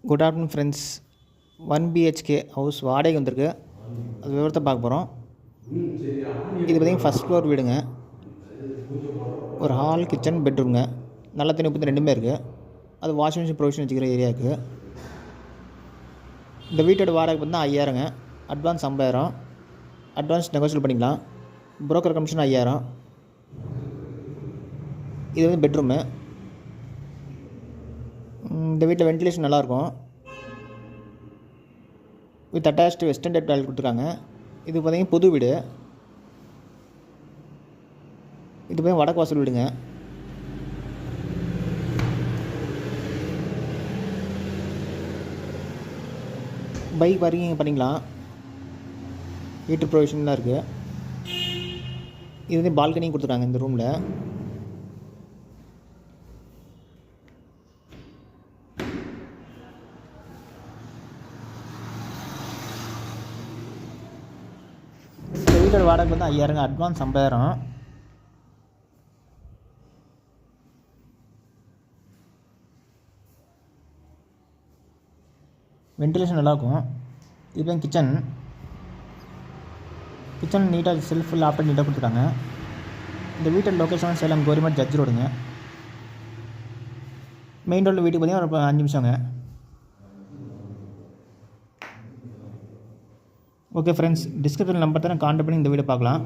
Good afternoon friends. 1 BHK house வாடகை வந்திருக்கு. அது விவரத்தை பார்க்க போகிறோம். இது பார்த்திங்கன்னா ஃபஸ்ட் ஃப்ளோர் வீடுங்க. ஒரு ஹால், கிச்சன், பெட்ரூம்ங்க. நல்ல தண்ணி உப்பு ரெண்டுமே இருக்குது. அது வாஷிங் மிஷின் ப்ரொவிஷன் வச்சுக்கிற ஏரியா இருக்குது. இந்த வீட்டோட வாடகை பார்த்தீங்கன்னா 5000ங்க. அட்வான்ஸ் 50,000. அட்வான்ஸ் நெகோஷியல் பண்ணிக்கலாம். Broker commission 5000. இது வந்து பெட்ரூமு. இந்த வீட்டில் வென்டிலேஷன் நல்லாயிருக்கும். With attached western type toilet கொடுத்துருக்காங்க. இது பார்த்திங்கன்னா புது வீடு. இது பார்த்திங்கன்னா வடக்கு வாசல் வீடுங்க. பைக் பார்க்கிங் பண்ணிக்கலாம். ஹீட்டர் ப்ரொவிஷன்லாம் இருக்குது. இது வந்து பால்கனியும் கொடுத்துருக்காங்க இந்த ரூமில். இந்த வீட்டோட வாடகை வந்து 5000ங்க. அட்வான்ஸ் 50,000. வென்டிலேஷன் நல்லாயிருக்கும். இது கிச்சன் நீட்டாக செல்ஃப் லாப்டாப் நீட்டாக கொடுத்துருக்காங்க. இந்த வீட்டோட லொக்கேஷன் சேலம் கவர்மெண்ட் ஜட்ஜ் ரோடுங்க. மெயின் ரோடில் வீட்டுக்கு பார்த்தீங்கன்னா ஒரு 5 நிமிஷங்க. ஓகே ஃப்ரெண்ட்ஸ், டிஸ்கிரிப்ஷன் நம்பர் தான் கான்டாக்ட் பண்ணி இந்த வீடியோ பார்க்கலாம்.